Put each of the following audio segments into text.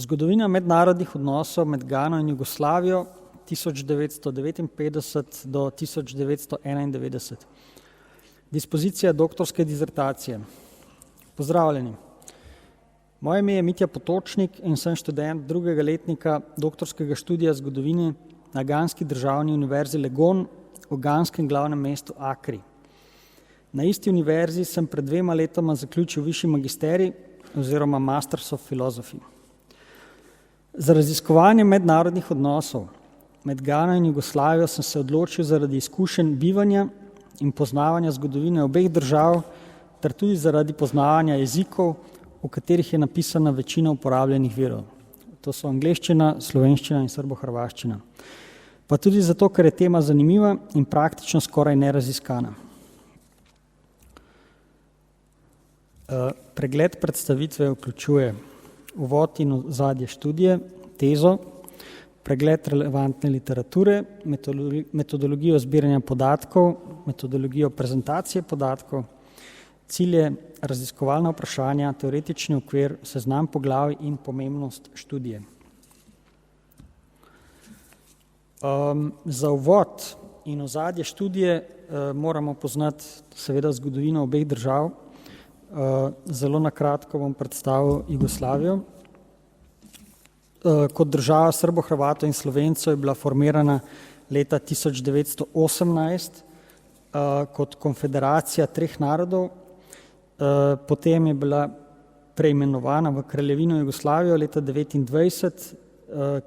Zgodovina mednarodnih odnosov med Gano in Jugoslavijo 1959 do 1991. Dispozicija doktorske dizertacije. Pozdravljeni. Moje ime je Mitja Potočnik in sem študent drugega letnika doktorskega študija zgodovine na Ganski državni univerzi Legon v ganskem glavnem mestu Akri. Na isti univerzi sem pred 2 letoma zaključil višji magisterij oziroma Masters of Philosophy. Za raziskovanje mednarodnih odnosov med Gano in Jugoslavijo sem se odločil zaradi izkušenj bivanja in poznavanja zgodovine obeh držav ter tudi zaradi poznavanja jezikov, v katerih je napisana večina uporabljenih virov. To so angleščina, slovenščina in srbohrvaščina. Pa tudi zato, ker je tema zanimiva in praktično skoraj neraziskana. Pregled predstavitve vključuje uvod in ozadje študije, tezo, pregled relevantne literature, metodologijo zbiranja podatkov, metodologijo prezentacije podatkov, cilje, raziskovalna vprašanja, teoretični okvir, seznam poglavij in pomembnost študije. Za uvod in ozadje študije moramo poznati seveda zgodovino obeh držav. Zelo na kratko bom predstavil Jugoslavijo. Kot država Srbo-Hrvatov in Slovencev je bila formirana leta 1918 kot konfederacija 3 narodov. Potem je bila preimenovana v Kraljevino Jugoslavijo leta 1929,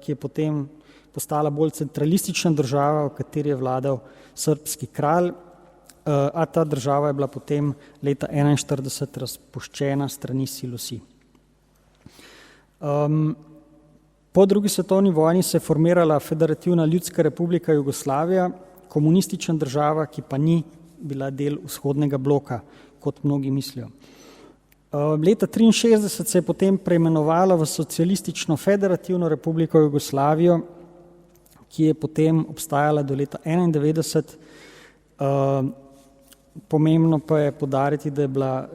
ki je potem postala bolj centralistična država, v kateri je vladal srbski kralj, a ta država je bila potem leta 1941 razpuščena strani Silosi. Po drugi svetovni vojni se je formirala Federativna ljudska republika Jugoslavija, komunistična država, ki pa ni bila del vzhodnega bloka, kot mnogi mislijo. Leta 1963 se je potem preimenovala v Socialistično federativno republiko Jugoslavijo, ki je potem obstajala do leta 1991. Pomembno pa je poudariti, da je bila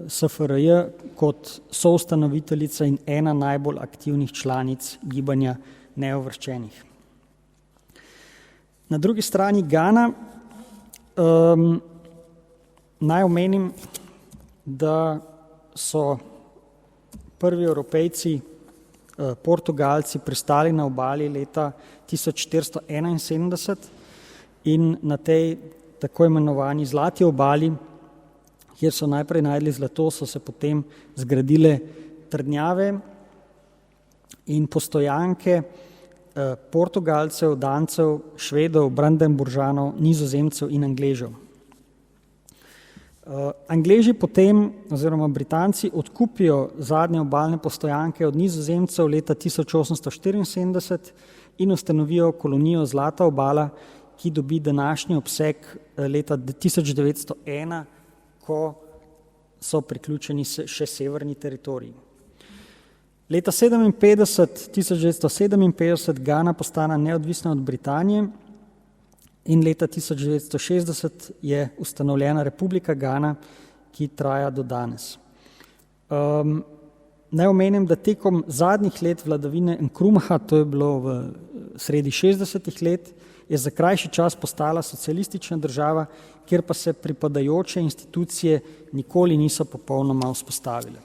SFRJ kot soustanoviteljica in ena najbolj aktivnih članic gibanja neuvrščenih. Na drugi strani Gana naj omenim, da so prvi Evropejci, Portugalci, pristali na obali leta 1471 in na tej tako imenovani zlati obali, kjer so najprej najdli zlato, so se potem zgradile trdnjave in postojanke Portugalcev, Dancev, Švedov, Brandenburžanov, Nizozemcev in Angležev. Angleži potem, oziroma Britanci, odkupijo zadnje obalne postojanke od Nizozemcev leta 1874 in ustanovijo kolonijo Zlata obala, ki dobi današnji obseg leta 1901, ko so priključeni še severni teritoriji. Leta 1957 Gana postane neodvisna od Britanije in leta 1960 je ustanovljena Republika Gana, ki traja do danes. Naj omenim, da tekom zadnjih let vladavine Nkrumha, to je bilo v sredi 60. let, je za krajši čas postala socialistična država, kjer pa se pripadajoče institucije nikoli niso popolnoma vzpostavile.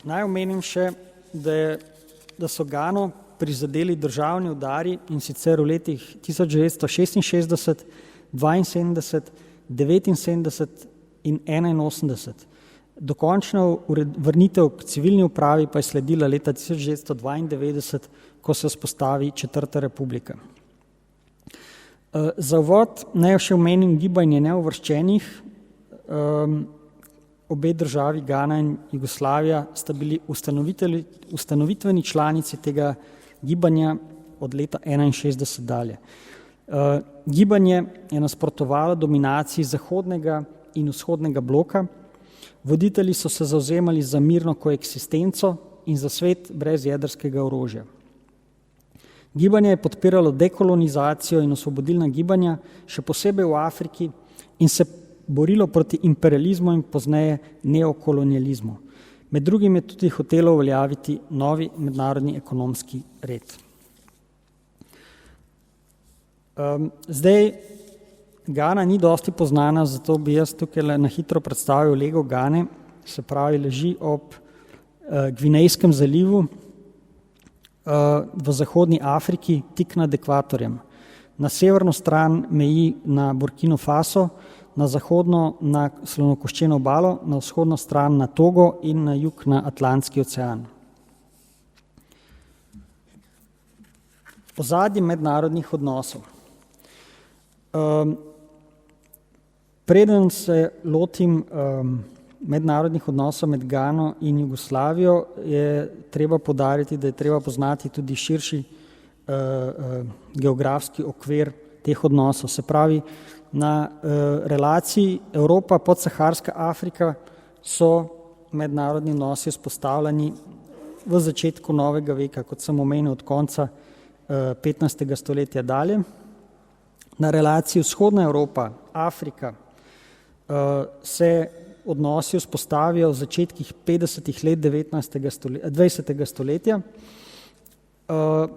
Naj omenim še, da so Gano prizadeli državni udari, in sicer v letih 1966, 72, 79 in 81. Dokončna vrnitev k civilni upravi pa je sledila leta 1992, ko se vzpostavi 4. republika. Za uvod naj še omenim gibanje neuvrščenih. Obe državi, Gana in Jugoslavija, sta bili ustanovitveni članici tega gibanja od leta 1961 dalje. Gibanje je nasprotovalo dominaciji zahodnega in vzhodnega bloka. Voditelji so se zavzemali za mirno koeksistenco in za svet brez jedrskega orožja. Gibanje je podpiralo dekolonizacijo in osvobodilna gibanja, še posebej v Afriki, in se borilo proti imperializmu in pozneje neokolonializmu. Med drugim je tudi hotelo uveljaviti novi mednarodni ekonomski red. Zdaj, Gana ni dosti poznana, zato bi jaz tukaj na hitro predstavil lego Gane, se pravi leži ob Gvinejskem zalivu v zahodni Afriki, tik nad ekvatorjem. Na severno stran meji na Burkino Faso, na zahodno na Slonokoščeno obalo, na vzhodno stran na Togo in na jug na Atlantski ocean. Ozadje mednarodnih odnosov. Preden se lotim mednarodnih odnosov med Gano in Jugoslavijo, je treba poudariti, da je treba poznati tudi širši geografski okvir teh odnosov. Se pravi, na relaciji Evropa, podsaharska Afrika so mednarodni odnosi vzpostavljeni v začetku novega veka, kot sem omenil, od konca 15. stoletja dalje. Na relaciji vzhodna Evropa, Afrika se odnosi vzpostavijo v začetkih 50. let 20. stoletja,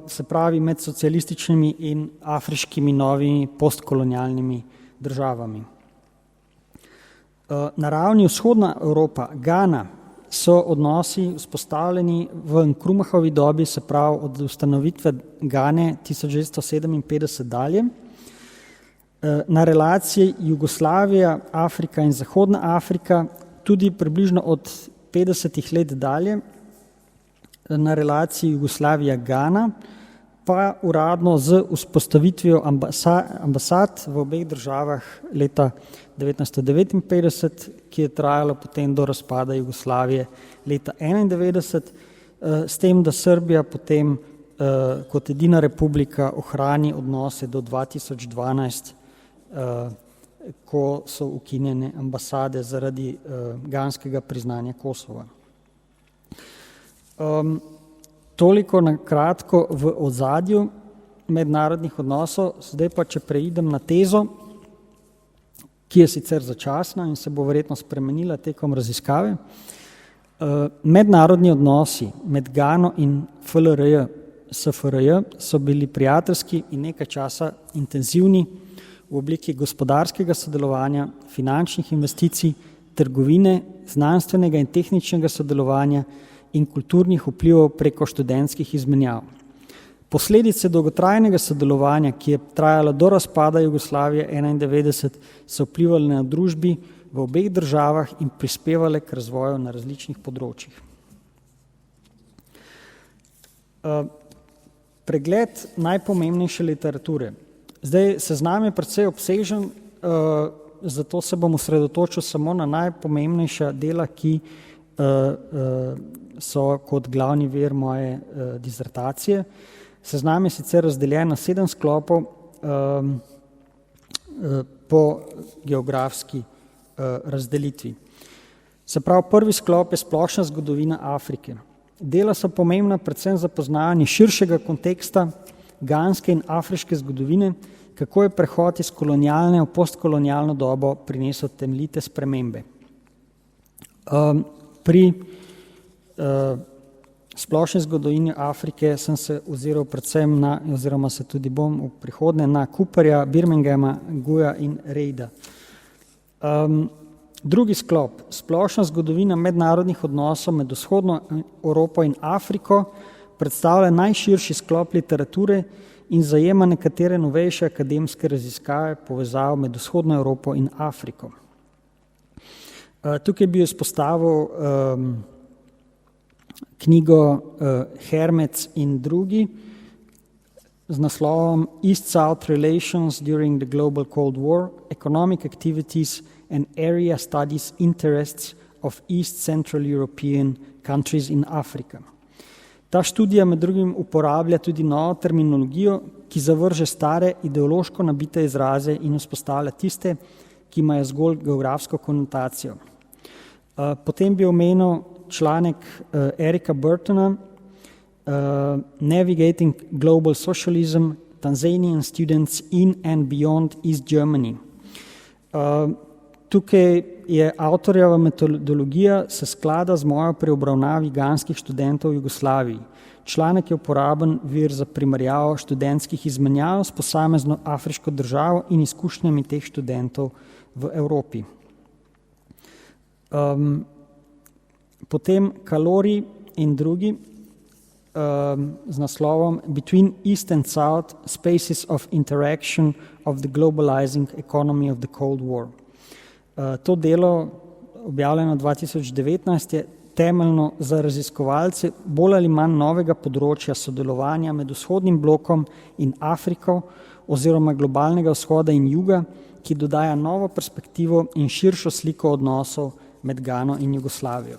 se pravi med socialističnimi in afriškimi novimi postkolonialnimi državami. Na ravni vzhodna Evropa, Gana, so odnosi vzpostavljeni v Nkrumahovi dobi, se pravi od ustanovitve Gane 1957 dalje. Na relaciji Jugoslavija, Afrika in Zahodna Afrika tudi približno od 50 let dalje, na relaciji Jugoslavija-Gana, pa uradno z vzpostavitvijo ambasad v obeh državah leta 1959, ki je trajalo potem do razpada Jugoslavije leta 1991, s tem, da Srbija potem kot edina republika ohrani odnose do 2012, ko so ukinjene ambasade zaradi ganskega priznanja Kosova. Toliko na kratko v ozadju mednarodnih odnosov, zdaj pa če preidem na tezo, ki je sicer začasna in se bo verjetno spremenila tekom raziskave. Mednarodni odnosi med Gano in FLRJ, SFRJ so bili prijateljski in nekaj časa intenzivni v obliki gospodarskega sodelovanja, finančnih investicij, trgovine, znanstvenega in tehničnega sodelovanja in kulturnih vplivov preko študentskih izmenjav. Posledice dolgotrajnega sodelovanja, ki je trajalo do razpada Jugoslavije 1991, so vplivali na družbi v obeh državah in prispevale k razvoju na različnih področjih. Pregled najpomembnejše literature. Zdaj, seznam je precej obsežen, zato se bom osredotočil samo na najpomembnejša dela, ki so kot glavni vir moje disertacije. Seznam je sicer razdeljen na 7 sklopov po geografski razdelitvi. Se pravi, prvi sklop je splošna zgodovina Afrike. Dela so pomembna predvsem za poznavanje širšega konteksta ganske in afriške zgodovine, kako je prehod iz kolonialne v postkolonialno dobo prinesel temeljite spremembe. Pri splošni zgodovini Afrike sem se oziral predvsem na, oziroma se tudi bom v prihodnje, na Cooperja, Birminghama, Guja in Reida. Drugi sklop, splošna zgodovina mednarodnih odnosov med vzhodno Evropo in Afriko, predstavlja najširši sklop literature in zajema nekatere novejše akademske raziskave povezav med vzhodno Evropo in Afriko. Tukaj bi izpostavil knjigo Hermec in drugi z naslovom East-South Relations during the Global Cold War, Economic Activities and Area Studies Interests of East Central European Countries in Africa. Ta študija med drugim uporablja tudi novo terminologijo, ki zavrže stare ideološko nabite izraze in vzpostavlja tiste, ki imajo zgolj geografsko konotacijo. Potem bi omenil članek Erika Burtona Navigating Global Socialism, Tanzanian Students in and Beyond East Germany. Tukaj je avtorjeva metodologija se sklada z mojo pri obravnavi ganskih študentov v Jugoslaviji. Članek je uporaben vir za primerjavo študentskih izmenjav s posamezno afriško državo in izkušnjami teh študentov v Evropi. Potem Kalori in drugi z naslovom Between East and South, Spaces of Interaction of the Globalizing Economy of the Cold War. To delo, objavljeno 2019, je temeljno za raziskovalce bolj ali manj novega področja sodelovanja med vzhodnim blokom in Afriko oziroma globalnega vzhoda in juga, ki dodaja novo perspektivo in širšo sliko odnosov med Gano in Jugoslavijo.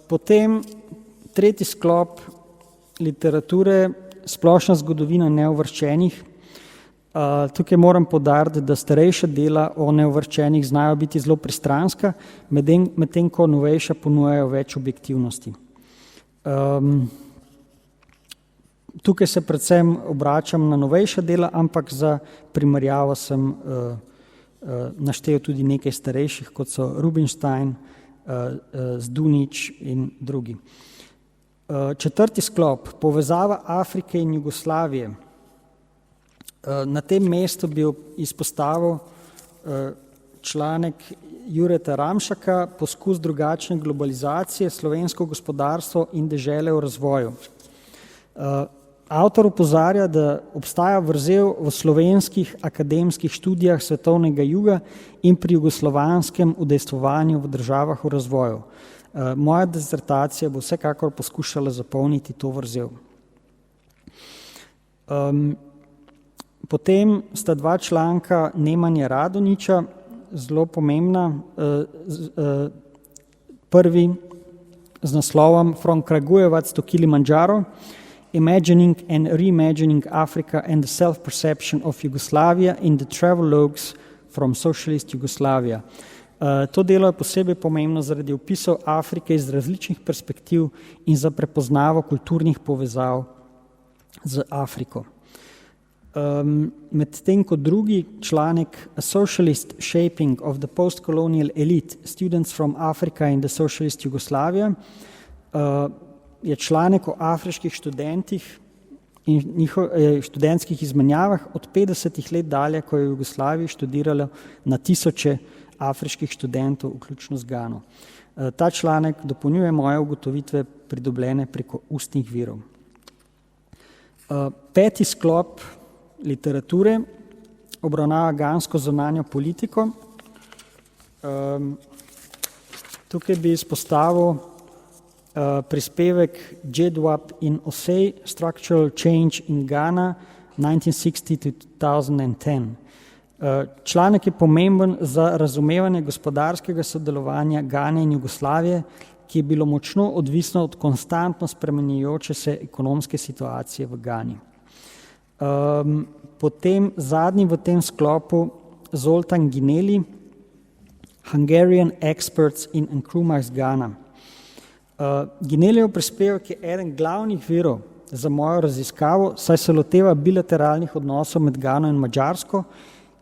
Potem tretji sklop literature, splošna zgodovina neuvrščenih. Tukaj moram poudariti, da starejša dela o neuvrščenih znajo biti zelo pristranska, medtem ko novejša ponujajo več objektivnosti. Tukaj se predvsem obračam na novejša dela, ampak za primerjavo sem naštel tudi nekaj starejših, kot so Rubinstein, Zdunić in drugi. Četrti sklop, povezava Afrike in Jugoslavije. Na tem mestu bi izpostavil članek Jureta Ramšaka, Poskus drugačne globalizacije, slovensko gospodarstvo in dežele v razvoju. Avtor opozarja, da obstaja vrzel v slovenskih akademskih študijah svetovnega juga in pri jugoslovanskem udejstvovanju v državah v razvoju. Moja disertacija bo vsekakor poskušala zapolniti to vrzel. Potem sta dva članka Nemanje Radonjića, zelo pomembna. Prvi z naslovom From Kragujevac to Kilimanjaro, Imagining and Reimagining Africa and the Self-Perception of Yugoslavia in the Travelogues from Socialist Jugoslavia. To delo je posebej pomembno zaradi opisov Afrike iz različnih perspektiv in za prepoznavo kulturnih povezav z Afriko. Medtem ko drugi članek A Socialist Shaping of the Post-Colonial Elite, Students from Africa in the Socialist Jugoslavia, je članek o afriških študentih in študentskih izmenjavah od 50 let dalje, ko je v Jugoslaviji študiralo na tisoče afriških študentov, vključno z Gano. Ta članek dopolnjuje moje ugotovitve pridobljene preko ustnih virov. Peti sklop literature obravnava gansko zunanjo politiko. Tukaj bi izpostavil prispevek Jedwab in Osei, Structural Change in Ghana 1960-2010. Članek je pomemben za razumevanje gospodarskega sodelovanja Gane in Jugoslavije, ki je bilo močno odvisno od konstantno spremenjujoče se ekonomske situacije v Gani. Potem zadnji v tem sklopu Zoltan Gineli, Hungarian Experts in Nkrumah iz Ghana. Ginelijev prispevek je eden glavnih virov za mojo raziskavo, saj se loteva bilateralnih odnosov med Gano in Madžarsko,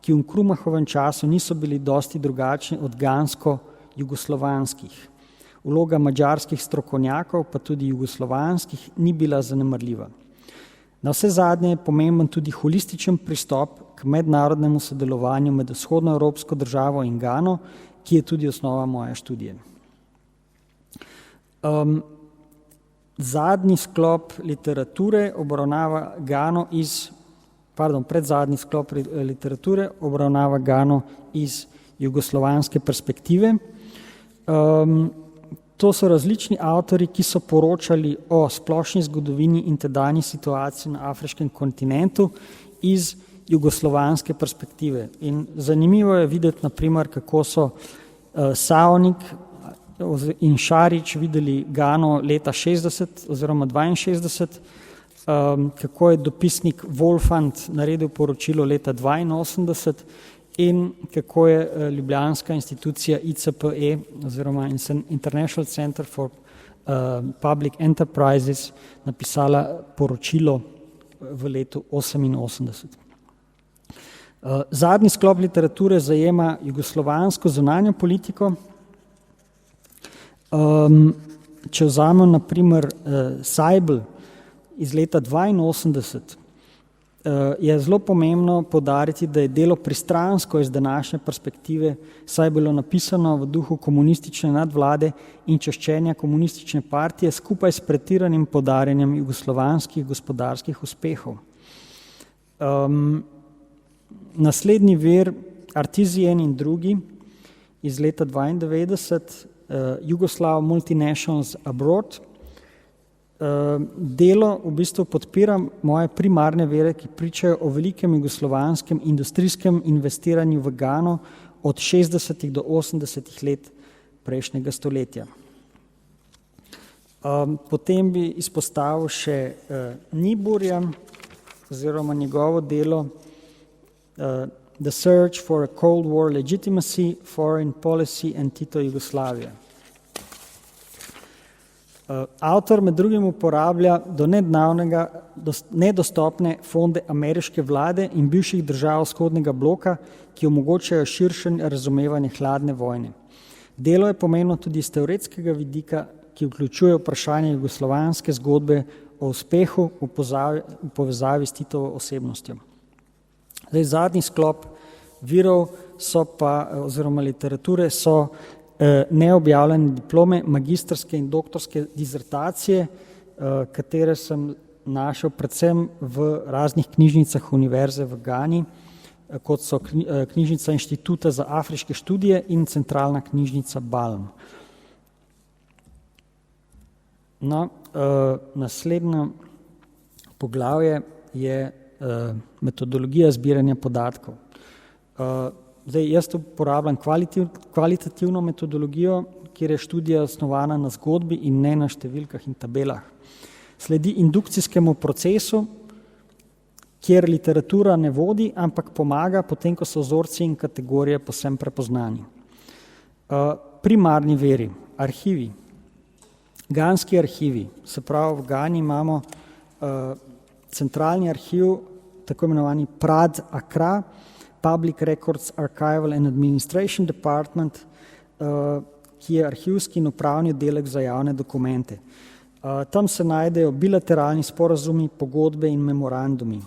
ki v Nkrumahovem času niso bili dosti drugačni od gansko-jugoslovanskih. Vloga madžarskih strokovnjakov, pa tudi jugoslovanskih, ni bila zanemarljiva. Na vse zadnje je pomemben tudi holističen pristop k mednarodnemu sodelovanju med vzhodnoevropsko državo in Gano, ki je tudi osnova moje študije. Zadnji sklop literature obravnava Gano predzadnji sklop literature obravnava Gano iz jugoslovanske perspektive. To so različni avtori, ki so poročali o splošni zgodovini in tedanji situaciji na afriškem kontinentu iz jugoslovanske perspektive. In zanimivo je videti, naprimer, kako so Savnik in Šarić videli Gano leta 60 oziroma 62, kako je dopisnik Wolfand naredil poročilo leta 82 in kako je ljubljanska institucija ICPE oziroma International Center for Public Enterprises napisala poročilo v letu 88. Zadnji sklop literature zajema jugoslovansko zunanjo politiko. Če vzamemo na primer Seibel iz leta 1982, je zelo pomembno poudariti, da je delo pristransko iz današnje perspektive, saj je bilo napisano v duhu komunistične nadvlade in čaščenja komunistične partije skupaj s pretiranim poudarjanjem jugoslovanskih gospodarskih uspehov. Naslednji vir, Artisien in drugi, iz leta 1992, Yugoslav Multinationals Abroad. Delo v bistvu podpira moje primarne vere, ki pričajo o velikem jugoslovanskem industrijskem investiranju v Gano od 60. do 80. let prejšnjega stoletja. Potem bi izpostavil še Niburja oziroma njegovo delo The Search for a Cold War Legitimacy, Foreign Policy and Tito Jugoslavia. Avtor med drugim uporablja do nedavnega nedostopne fonde ameriške vlade in bivših držav vzhodnega bloka, ki omogočajo širše razumevanje hladne vojne. Delo je pomembno tudi iz teoretskega vidika, ki vključuje vprašanje jugoslovanske zgodbe o uspehu v povezavi s Titovo osebnostjo. Zadnji sklop virov so pa, oziroma literature so neobjavljene diplome, magistrske in doktorske dizertacije, katere sem našel predvsem v raznih knjižnicah univerze v Gani, kot so knjižnica Inštituta za afriške študije in centralna knjižnica Balm. No, naslednje poglavje je metodologija zbiranja podatkov. Jaz uporabljam kvalitativno metodologijo, kjer je študija osnovana na zgodbi in ne na številkah in tabelah. Sledi indukcijskemu procesu, kjer literatura ne vodi, ampak pomaga, potem ko so vzorci in kategorije povsem prepoznani. Primarni viri, arhivi. Ganski arhivi, se pravi v Gani imamo centralni arhiv, tako imenovani PRAD Accra, Public Records Archival and Administration Department, ki je arhivski in upravni oddelek za javne dokumente. Tam se najdejo bilateralni sporazumi, pogodbe in memorandumi.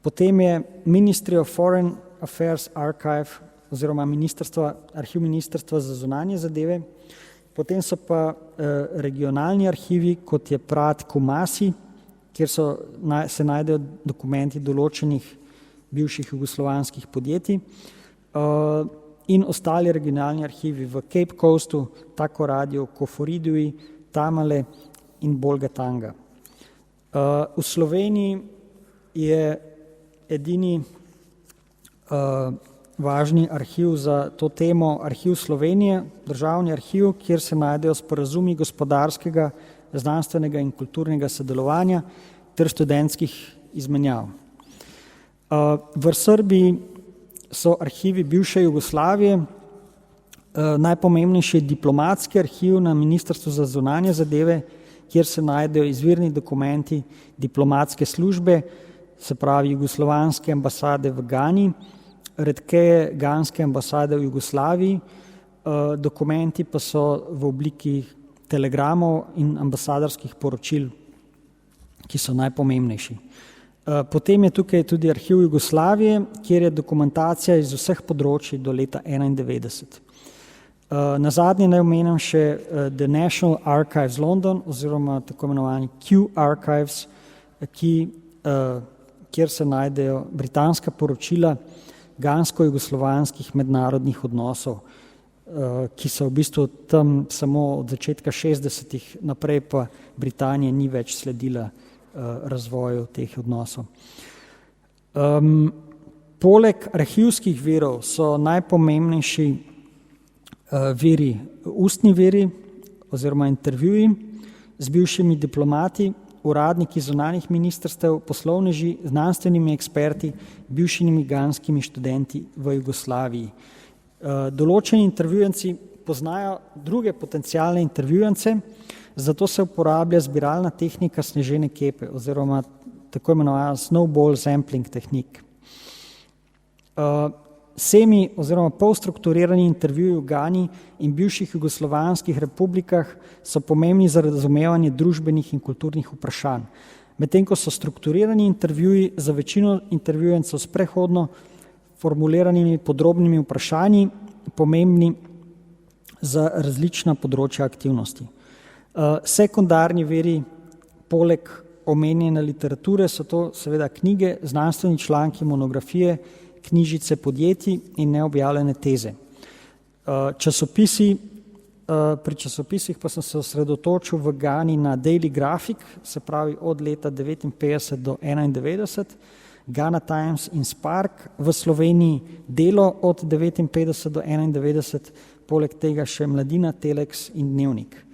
Potem je Ministry of Foreign Affairs Archive oziroma arhiv ministrstva za zunanje zadeve. Potem so pa regionalni arhivi, kot je PRAD Kumasi, kjer se najdejo dokumenti določenih bivših jugoslovanskih podjetij, in ostali regionalni arhivi v Cape Coastu, Tako Radio, Koforidui, Tamale in Bolgatanga. V Sloveniji je edini važni arhiv za to temo Arhiv Slovenije, državni arhiv, kjer se najdejo sporazumi gospodarskega, znanstvenega in kulturnega sodelovanja ter študentskih izmenjav. V Srbiji so arhivi bivše Jugoslavije, najpomembnejši je diplomatski arhiv na Ministrstvu za zunanje zadeve, kjer se najdejo izvirni dokumenti diplomatske službe, se pravi jugoslovanske ambasade v Gani, redkeje ganske ambasade v Jugoslaviji, dokumenti pa so v obliki telegramov in ambasadorskih poročil, ki so najpomembnejši. Potem je tukaj tudi arhiv Jugoslavije, kjer je dokumentacija iz vseh področij do leta 1991. Nazadnje naj omenim še The National Archives London oziroma tako imenovani Q Archives, kjer se najdejo britanska poročila gansko-jugoslovanskih mednarodnih odnosov, ki so v bistvu tam samo od začetka 60-ih naprej, pa Britanija ni več sledila razvoju teh odnosov. Poleg arhivskih virov so najpomembnejši viri, ustni viri oziroma intervjuji z bivšimi diplomati, uradniki zunanjih ministrstev, poslovneži, znanstvenimi eksperti, bivšimi ganskimi študenti v Jugoslaviji. Določeni intervjujanci poznajo druge potencialne intervjujance, zato se uporablja zbiralna tehnika snežene kepe oziroma tako imenovana snowball sampling tehnik. Semi oziroma polstrukturirani intervjuji v Gani in bivših jugoslovanskih republikah so pomembni za razumevanje družbenih in kulturnih vprašanj. Medtem ko so strukturirani intervjuji za večino intervjujencev s prehodno formuliranimi podrobnimi vprašanji pomembni za različna področja aktivnosti. Sekundarni viri poleg omenjene literature so to seveda knjige, znanstveni članki, monografije, knjižice podjetij in neobjavljene teze. Pri časopisih pa sem se osredotočil v Gani na Daily Graphic, se pravi od leta 1959 do 1991, Ghana Times in Spark, v Sloveniji Delo od 1959 do 1991, poleg tega še Mladina, Telex in Dnevnik.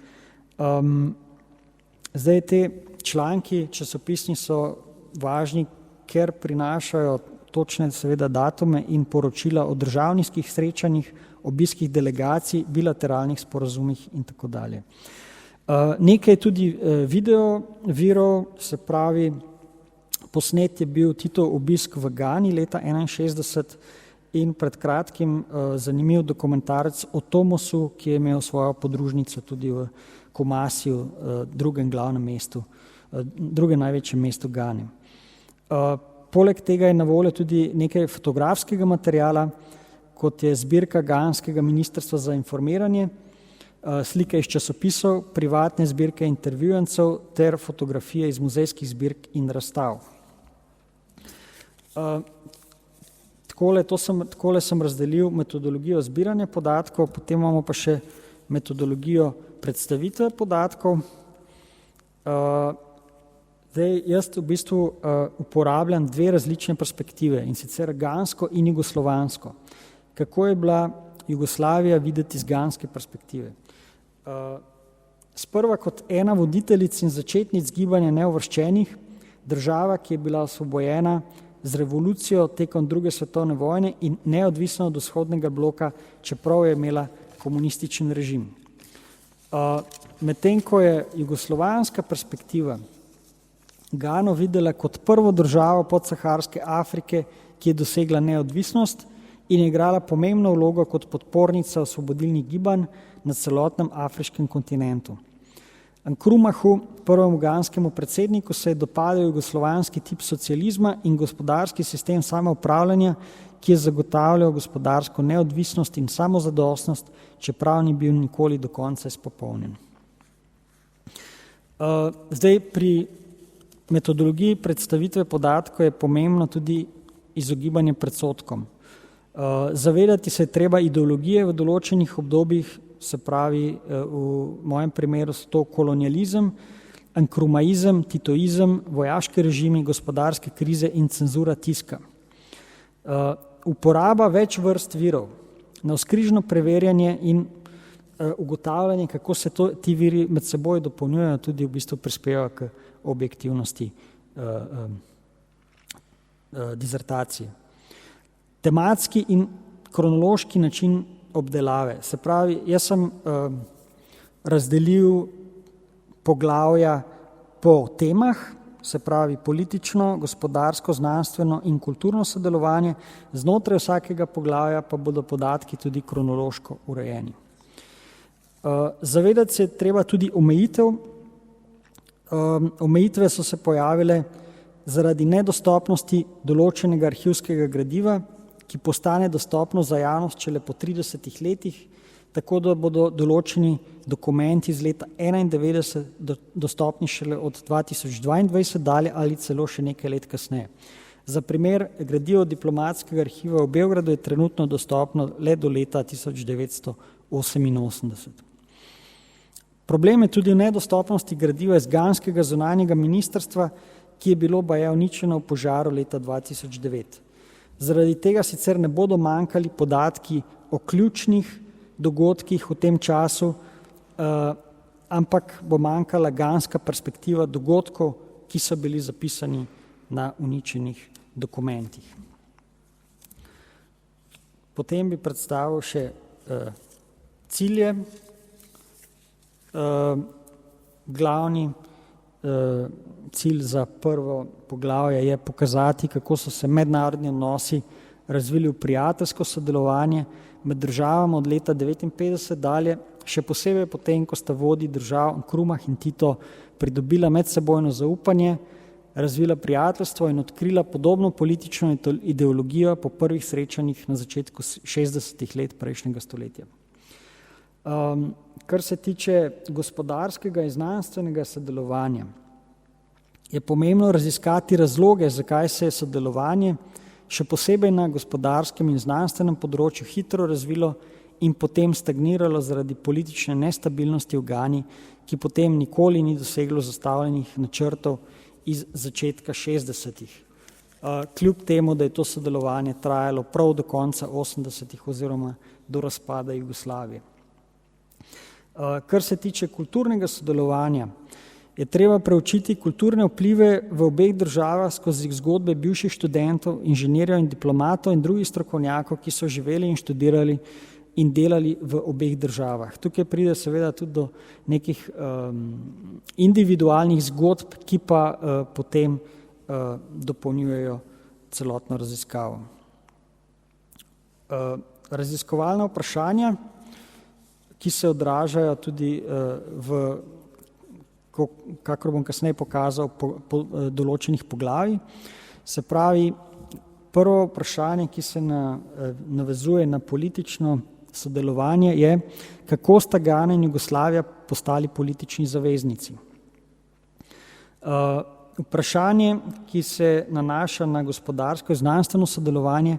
Zdaj te članki časopisni so važni, ker prinašajo točne seveda datume in poročila o državniških srečanjih, obiskih delegacij, bilateralnih sporazumih in tako dalje. Nekaj tudi video virov, se pravi, posnet je bil Titov obisk v Gani leta 1961 in pred kratkim zanimiv dokumentarec o Tomosu, ki je imel svojo podružnico tudi v Kumasiju, drugem glavnem mestu, drugem največjem mestu Gane. Poleg tega je na voljo tudi nekaj fotografskega materijala, kot je zbirka Ganskega ministrstva za informiranje, slike iz časopisov, privatne zbirke intervjujencev ter fotografije iz muzejskih zbirk in razstav. Takole sem razdelil metodologijo zbiranja podatkov, potem imamo pa še metodologijo predstavitve podatkov. Jaz v bistvu uporabljam dve različne perspektive, in sicer gansko in jugoslovansko. Kako je bila Jugoslavija videti iz ganske perspektive? Sprva kot ena voditeljic in začetnic gibanja neuvrščenih, država, ki je bila osvobojena z revolucijo tekom druge svetovne vojne in neodvisna od vzhodnega bloka, čeprav je imela komunističen režim. Medtem ko je jugoslovanska perspektiva Gano videla kot prvo državo podsaharske Afrike, ki je dosegla neodvisnost in je igrala pomembno vlogo kot podpornica osvobodilnih gibanj na celotnem afriškem kontinentu. Nkrumahu, prvemu ganskemu predsedniku, se je dopadel jugoslovanski tip socializma in gospodarski sistem samoupravljanja, ki je zagotavljal gospodarsko neodvisnost in samozadostnost, čeprav ni bil nikoli do konca izpopolnjen. Zdaj pri metodologiji predstavitve podatkov je pomembno tudi izogibanje predsodkom. Zavedati se je treba ideologije v določenih obdobjih, se pravi v mojem primeru so to kolonializem, enkrumaizem, titoizem, vojaški režimi, gospodarske krize in cenzura tiska. Uporaba več vrst virov, navzkrižno preverjanje in ugotavljanje, kako se ti viri med seboj dopolnjujejo, tudi v bistvu prispeva k objektivnosti dizertacije. Tematski in kronološki način obdelave. Se pravi, jaz sem razdelil poglavja po temah, se pravi politično, gospodarsko, znanstveno in kulturno sodelovanje, znotraj vsakega poglavja pa bodo podatki tudi kronološko urejeni. Zavedati se je treba tudi omejitev. Omejitve so se pojavile zaradi nedostopnosti določenega arhivskega gradiva, ki postane dostopno za javnost šele po 30 letih, tako da bodo določeni dokumenti iz leta 1991 dostopni šele od 2022 dalje ali celo še nekaj let kasneje. Za primer, gradivo diplomatskega arhiva v Beogradu je trenutno dostopno le do leta 1988. Problem je tudi v nedostopnosti gradiva iz ganskega zunanjega ministrstva, ki je bilo baje uničeno v požaru leta 2009. Zaradi tega sicer ne bodo manjkali podatki o ključnih dogodkih v tem času, ampak bo manjkala ganska perspektiva dogodkov, ki so bili zapisani na uničenih dokumentih. Potem bi predstavil še cilje. Glavni cilj za prvo poglavje je pokazati, kako so se mednarodni odnosi razvili v prijateljsko sodelovanje med državami od leta 1959 dalje, še posebej potem, ko sta vodji držav Krumah in Tito pridobila medsebojno zaupanje, razvila prijateljstvo in odkrila podobno politično ideologijo po prvih srečanjih na začetku 60. let prejšnjega stoletja. Kar se tiče gospodarskega in znanstvenega sodelovanja, je pomembno raziskati razloge, zakaj se je sodelovanje še posebej na gospodarskem in znanstvenem področju hitro razvilo in potem stagniralo zaradi politične nestabilnosti v Gani, ki potem nikoli ni doseglo zastavljenih načrtov iz začetka 60. Kljub temu, da je to sodelovanje trajalo prav do konca 80. oziroma do razpada Jugoslavije. Kar se tiče kulturnega sodelovanja, je treba preučiti kulturne vplive v obeh državah skozi zgodbe bivših študentov, inženirjev in diplomatov in drugih strokovnjakov, ki so živeli in študirali in delali v obeh državah. Tukaj pride seveda tudi do nekih individualnih zgodb, ki pa potem dopolnjujejo celotno raziskavo. Raziskovalna vprašanja, ki se odražajo tudi kakor bom kasneje pokazal, po določenih poglavij. Se pravi, prvo vprašanje, ki se navezuje na politično sodelovanje, je, kako sta Gana in Jugoslavija postali politični zaveznici. Vprašanje, ki se nanaša na gospodarsko in znanstveno sodelovanje,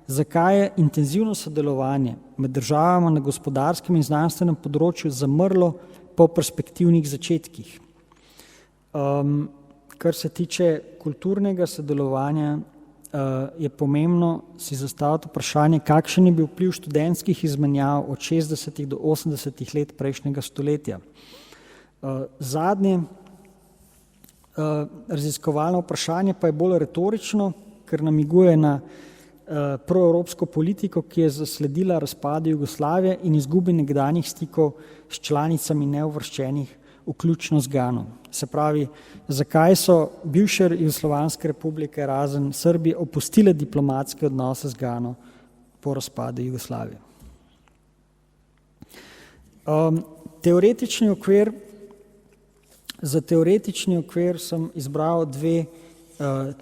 zakaj je intenzivno sodelovanje med državama na gospodarskem in znanstvenem področju zamrlo po perspektivnih začetkih. Kar se tiče kulturnega sodelovanja, je pomembno si zastaviti vprašanje, kakšen je bil vpliv študentskih izmenjav od 60. do 80. let prejšnjega stoletja. Zadnje raziskovalno vprašanje pa je bolj retorično, ker namiguje na proevropsko politiko, ki je zasledila razpadu Jugoslavije in izgubi nekdanjih stikov s članicami neuvrščenih, vključno z Gano. Se pravi, zakaj so bivše jugoslovanske republike razen Srbije opustile diplomatske odnose z Gano po razpadu Jugoslavije. Za teoretični okvir sem izbral dve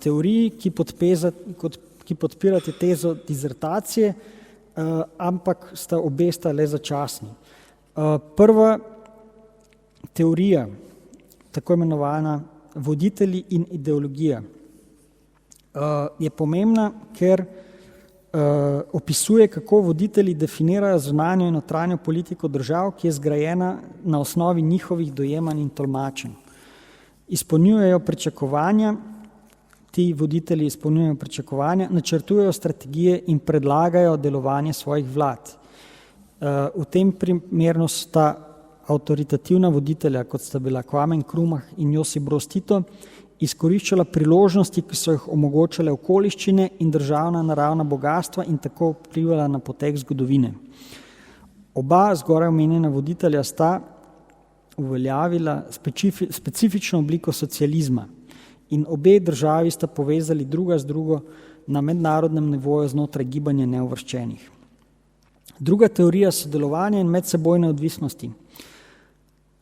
teoriji, ki podpirate tezo dizertacije, ampak obe sta le začasni. Prva teorija, tako imenovana voditelji in ideologija, je pomembna, ker opisuje, kako voditelji definirajo zunanjo in notranjo politiko držav, ki je zgrajena na osnovi njihovih dojemanj in tolmačenj. Izpolnjujejo pričakovanja, ti voditelji izpolnjujejo pričakovanja, načrtujejo strategije in predlagajo delovanje svojih vlad. V tem primeru sta avtoritativna voditelja, kot sta bila Kwame Nkrumah in Josip Broz Tito, izkoriščala priložnosti, ki so jih omogočale okoliščine in državna naravna bogatstva in tako vplivala na potek zgodovine. Oba zgoraj omenjena voditelja sta uveljavila specifično obliko socializma in obe državi sta povezali druga z drugo na mednarodnem nivoju znotraj gibanja neuvrščenih. Druga teorija sodelovanja in medsebojne odvisnosti.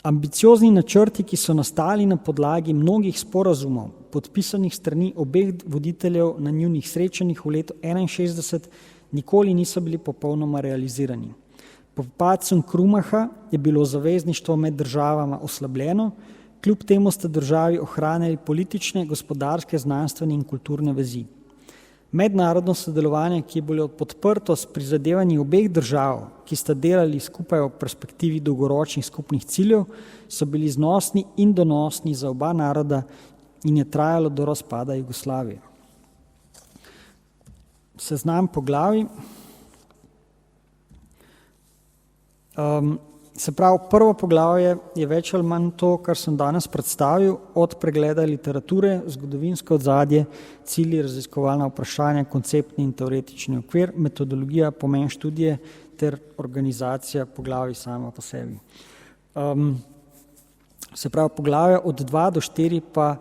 Ambiciozni načrti, ki so nastali na podlagi mnogih sporazumov, podpisanih strani obeh voditeljev na njunih srečanjih v letu 1961, nikoli niso bili popolnoma realizirani. Po padcu Nkrumaha je bilo zavezništvo med državama oslabljeno, kljub temu sta državi ohranili politične, gospodarske, znanstvene in kulturne vezi. Mednarodno sodelovanje, ki je bilo podprto s prizadevanji obeh držav, ki sta delali skupaj v perspektivi dolgoročnih skupnih ciljev, so bili znosni in donosni za oba naroda in je trajalo do razpada Jugoslavije. Seznam poglavij. Se pravi, prvo poglavje je več ali manj to, kar sem danes predstavil, od pregleda literature, zgodovinsko ozadje, cilji, raziskovalna vprašanja, konceptni in teoretični okvir, metodologija, pomen študije ter organizacija poglavij sama po sebi. Se pravi, poglavja od 2 do 4 pa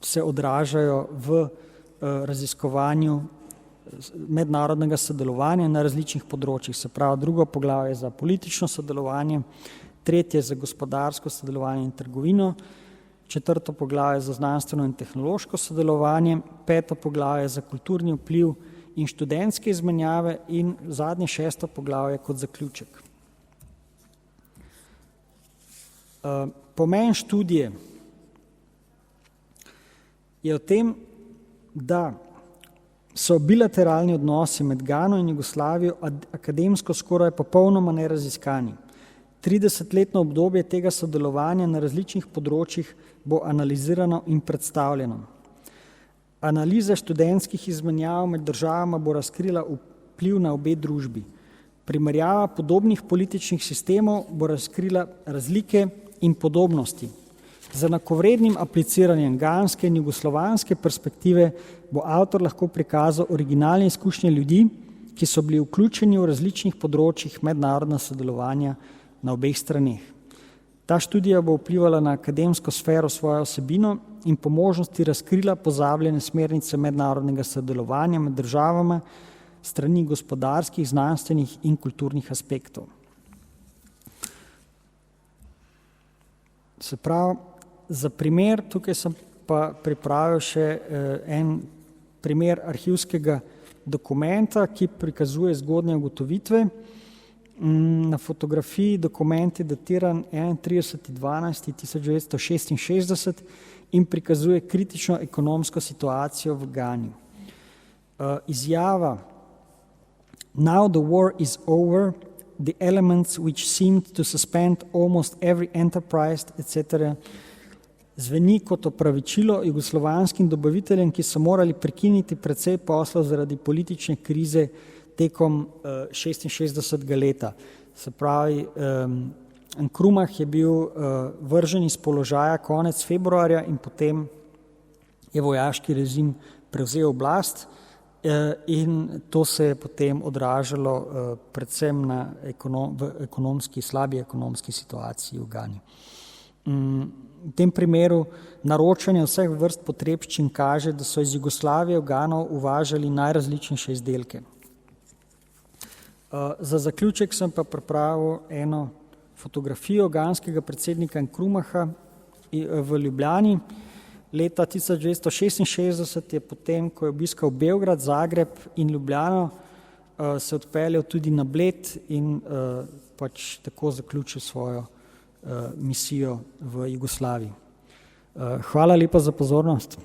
se odražajo v raziskovanju mednarodnega sodelovanja na različnih področjih. Se pravi, drugo poglavje za politično sodelovanje, tretje za gospodarsko sodelovanje in trgovino, četrto poglavje za znanstveno in tehnološko sodelovanje, peto poglavje za kulturni vpliv in študentske izmenjave in zadnje šesto poglavje kot zaključek. Pomen študije je v tem, da so bilateralni odnosi med Gano in Jugoslavijo akademsko skoraj popolnoma neraziskani. 30-letno obdobje tega sodelovanja na različnih področjih bo analizirano in predstavljeno. Analiza študentskih izmenjav med državama bo razkrila vpliv na obe družbi. Primerjava podobnih političnih sistemov bo razkrila razlike in podobnosti. Z enakovrednim apliciranjem ganske in jugoslovanske perspektive bo avtor lahko prikazal originalne izkušnje ljudi, ki so bili vključeni v različnih področjih mednarodnega sodelovanja na obeh straneh. Ta študija bo vplivala na akademsko sfero svojo vsebino in po možnosti razkrila pozabljene smernice mednarodnega sodelovanja med državama strani gospodarskih, znanstvenih in kulturnih aspektov. Se pravi, za primer, tukaj sem pa pripravil še en primer arhivskega dokumenta, ki prikazuje zgodnje ugotovitve. Na fotografiji dokument je datiran 31.12.1966 in prikazuje kritično ekonomsko situacijo v Gani. Izjava "Now the war is over, the elements which seemed to suspend almost every enterprise, etc." zveni kot opravičilo jugoslovanskim dobaviteljem, ki so morali prekiniti precej poslov zaradi politične krize tekom 66. leta. Se pravi, Nkrumah je bil vržen iz položaja konec februarja in potem je vojaški režim prevzel oblast in to se je potem odražalo predvsem na slabi ekonomski situaciji v Gani. V tem primeru naročanje vseh vrst potrebščin kaže, da so iz Jugoslavije v Gano uvažali najrazličnejše izdelke. Za zaključek sem pa pripravil eno fotografijo ganskega predsednika Nkrumaha v Ljubljani. Leta 1966 je potem, ko je obiskal Beograd, Zagreb in Ljubljano, se odpeljal tudi na Bled in pač tako zaključil svojo misijo v Jugoslaviji. Hvala lepa za pozornost.